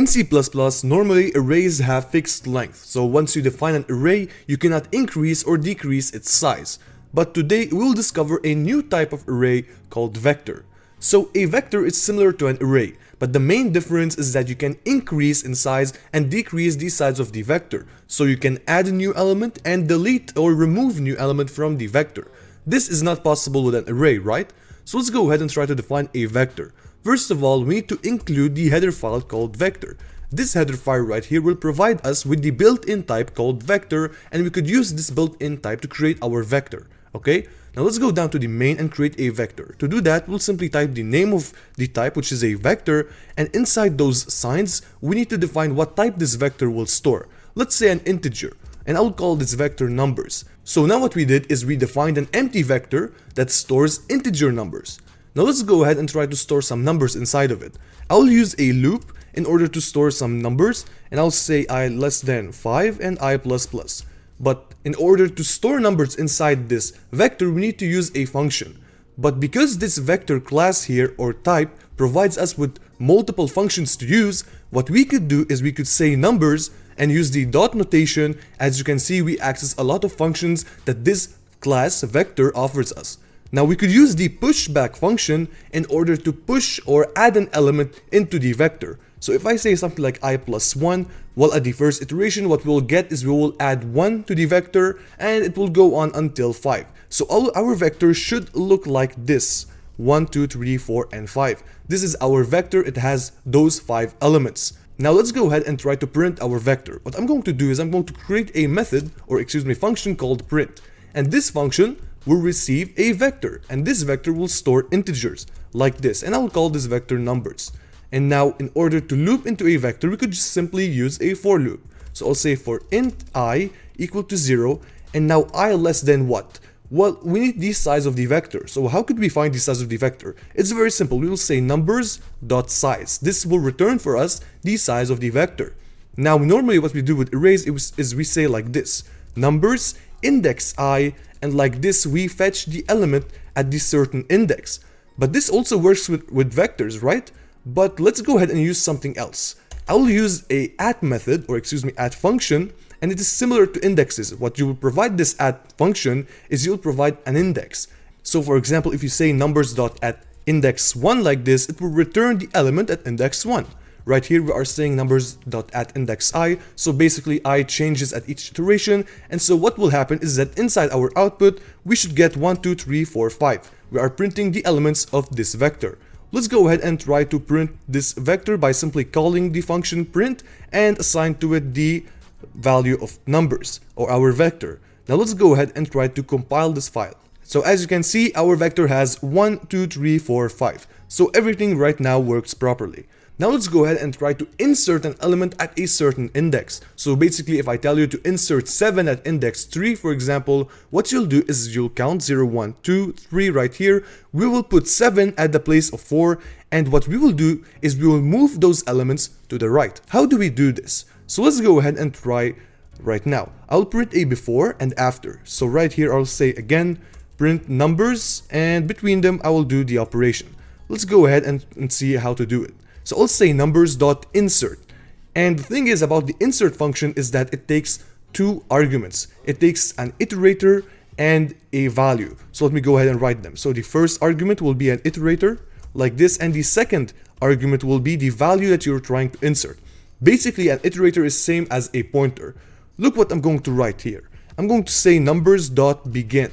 In C++, normally arrays have fixed length, so once you define an array, you cannot increase or decrease its size. But today we'll discover a new type of array called vector. So a vector is similar to an array, but the main difference is that you can increase in size and decrease the size of the vector. So you can add a new element and delete or remove new element from the vector. This is not possible with an array, right? So let's go ahead and try to define a vector. First of all, we need to include the header file called vector. This header file right here will provide us with the built-in type called vector, and we could use this built-in type to create our vector. Okay, now let's go down to the main and create a vector. To do that, we'll simply type the name of the type, which is a vector, and inside those signs, we need to define what type this vector will store. Let's say an integer, and I'll call this vector numbers. So now what we did is we defined an empty vector that stores integer numbers. Now let's go ahead and try to store some numbers inside of it. I'll use a loop in order to store some numbers, and I'll say I less than 5 and I plus plus. But in order to store numbers inside this vector, we need to use a function. But because this vector class here or type provides us with multiple functions to use, what we could do is we could say numbers and use the dot notation. As you can see, we access a lot of functions that this class vector offers us. Now we could use the pushback function in order to push or add an element into the vector. So if I say something like I plus 1, well, at the first iteration, what we'll get is we will add 1 to the vector and it will go on until 5. So our vector should look like this: 1, 2, 3, 4, and 5. This is our vector. It has those 5 elements. Now let's go ahead and try to print our vector. What I'm going to do is I'm going to create a method, or excuse me, function called print. And this function will receive a vector, and this vector will store integers like this, and I'll call this vector numbers. And now in order to loop into a vector, we could just simply use a for loop. So I'll say for int I equal to 0, and now I less than what? Well, we need the size of the vector. So how could we find the size of the vector? It's very simple. We will say numbers.size. This will return for us the size of the vector. Now normally what we do with arrays is we say like this: numbers index I, and like this we fetch the element at the certain index. But this also works with vectors, right? But let's go ahead and use something else. I'll use a at method, or excuse me, at function, and it is similar to indexes. What you will provide this at function is you'll provide an index. So for example, if you say numbers.atIndex1 like this, it will return the element at index 1. Right here we are saying numbers.atIndexI, so basically I changes at each iteration, and so what will happen is that inside our output we should get 1, 2, 3, 4, 5. We are printing the elements of this vector. Let's go ahead and try to print this vector by simply calling the function print and assign to it the value of numbers, or our vector. Now let's go ahead and try to compile this file. So as you can see, our vector has 1, 2, 3, 4, 5. So everything right now works properly. Now let's go ahead and try to insert an element at a certain index. So basically, if I tell you to insert 7 at index 3, for example, what you'll do is you'll count 0, 1, 2, 3 right here. We will put 7 at the place of 4, and what we will do is we will move those elements to the right. How do we do this? So let's go ahead and try right now. I'll print a before and after. So right here I'll say again print numbers, and between them I will do the operation. Let's go ahead and see how to do it. So I'll say numbers.insert. And the thing is about the insert function is that it takes 2 arguments. It takes an iterator and a value. So let me go ahead and write them. So the first argument will be an iterator like this, and the second argument will be the value that you're trying to insert. Basically, an iterator is same as a pointer. Look what I'm going to write here. I'm going to say numbers.begin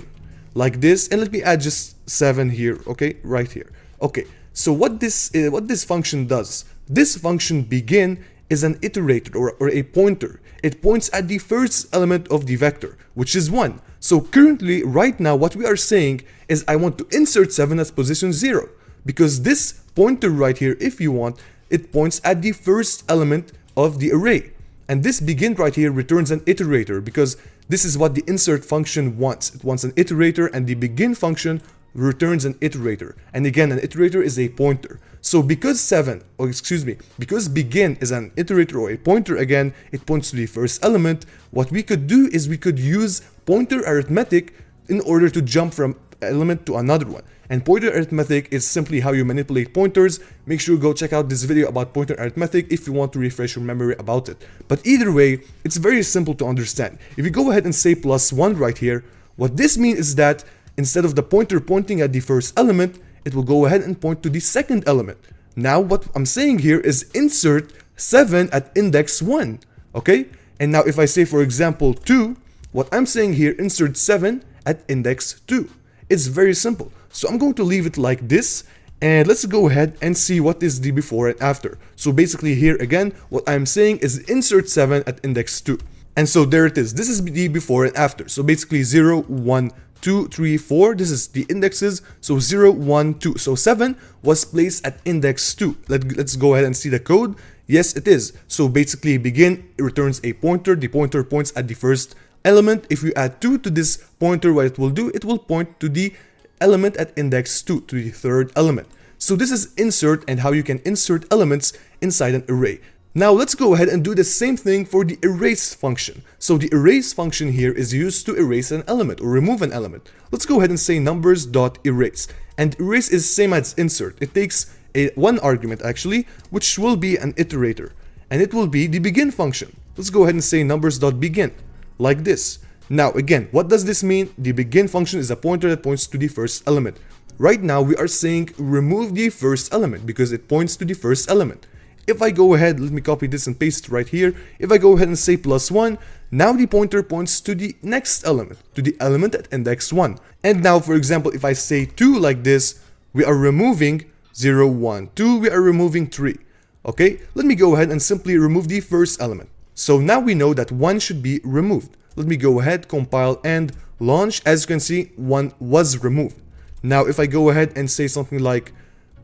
like this, and let me add just 7 here, okay, right here. Okay. So what this function does, this function begin is an iterator or a pointer. It points at the first element of the vector, which is 1. So currently, right now, what we are saying is I want to insert 7 at position 0, because this pointer right here, if you want, it points at the first element of the array. And this begin right here returns an iterator, because this is what the insert function wants. It wants an iterator, and the begin function returns an iterator. And again, an iterator is a pointer. So because because begin is an iterator or a pointer, again, it points to the first element. What we could do is we could use pointer arithmetic in order to jump from element to another one. And pointer arithmetic is simply how you manipulate pointers. Make sure you go check out this video about pointer arithmetic if you want to refresh your memory about it. But either way, it's very simple to understand. If you go ahead and say +1 right here, what this means is that instead of the pointer pointing at the first element, it will go ahead and point to the second element. Now what I'm saying here is insert 7 at index 1, okay? And now if I say, for example, 2, what I'm saying here, insert 7 at index 2. It's very simple. So I'm going to leave it like this, and let's go ahead and see what is the before and after. So basically here again, what I'm saying is insert 7 at index 2. And so there it is. This is the before and after. So basically 0, 1, 2, 3, 4. This is the indexes. So 0, 1, 2. So 7 was placed at index 2. Let's go ahead and see the code. Yes, it is. So basically begin returns a pointer. The pointer points at the first element. If you add 2 to this pointer, what it will do, it will point to the element at index 2, to the third element. So this is insert and how you can insert elements inside an array. Now let's go ahead and do the same thing for the erase function. So the erase function here is used to erase an element or remove an element. Let's go ahead and say numbers.erase. And erase is same as insert. It takes one argument actually, which will be an iterator. And it will be the begin function. Let's go ahead and say numbers.begin, like this. Now again, what does this mean? The begin function is a pointer that points to the first element. Right now we are saying remove the first element because it points to the first element. If I go ahead, let me copy this and paste it right here. If I go ahead and say +1, now the pointer points to the next element, to the element at index 1. And now, for example, if I say 2 like this, we are removing 0, 1, 2, we are removing 3. Okay, let me go ahead and simply remove the first element. So now we know that 1 should be removed. Let me go ahead, compile and launch. As you can see, 1 was removed. Now, if I go ahead and say something like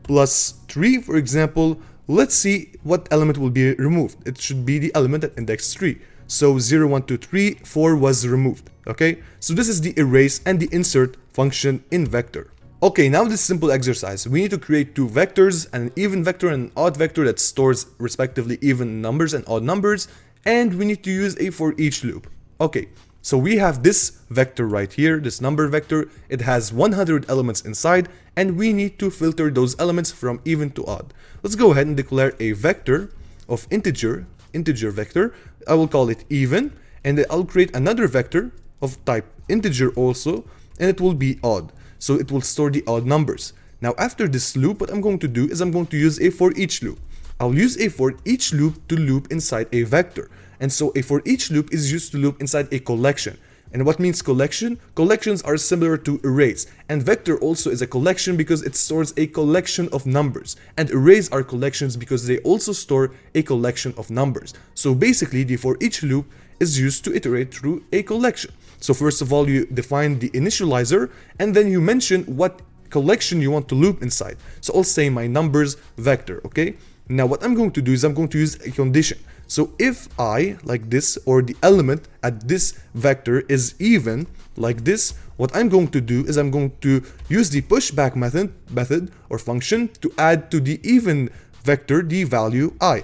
+3, for example, let's see what element will be removed. It should be the element at index 3. So 0, 1, 2, 3, 4 was removed. Okay, so this is the erase and the insert function in vector. Okay, now this simple exercise. We need to create two vectors, an even vector and an odd vector that stores respectively even numbers and odd numbers, and we need to use a for each loop. Okay, so we have this vector right here, this number vector. It has 100 elements inside, and we need to filter those elements from even to odd. Let's go ahead and declare a vector of integer vector. I will call it even, and then I'll create another vector of type integer also, and it will be odd. So it will store the odd numbers. Now after this loop, what I'm going to do is I'm going to use a for each loop. I'll use a for each loop to loop inside a vector. And so a for each loop is used to loop inside a collection. And what means collection? Collections are similar to arrays. And vector also is a collection because it stores a collection of numbers. And arrays are collections because they also store a collection of numbers. So basically the for each loop is used to iterate through a collection. So first of all, you define the initializer and then you mention what collection you want to loop inside. So I'll say my numbers vector, okay? Now what I'm going to do is I'm going to use a condition. So if I, like this, or the element at this vector is even, like this, what I'm going to do is I'm going to use the pushback method or function to add to the even vector the value I.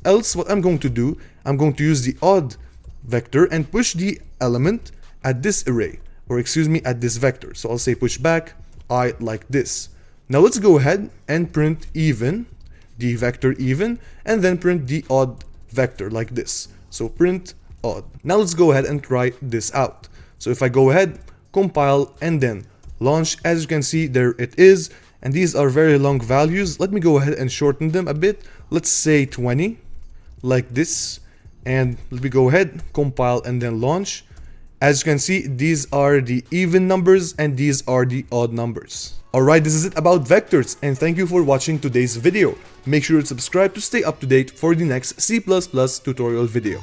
Else what I'm going to do, I'm going to use the odd vector and push the element at this array, or excuse me, at this vector. So I'll say pushback I like this. Now let's go ahead and print even, the vector even, and then print the odd vector like this. So print odd. Now let's go ahead and try this out. So if I go ahead, compile, and then launch, as you can see, there it is. And these are very long values. Let me go ahead and shorten them a bit. Let's say 20, like this. And let me go ahead, compile, and then launch. As you can see, these are the even numbers and these are the odd numbers. Alright, this is it about vectors, and thank you for watching today's video. Make sure to subscribe to stay up to date for the next C++ tutorial video.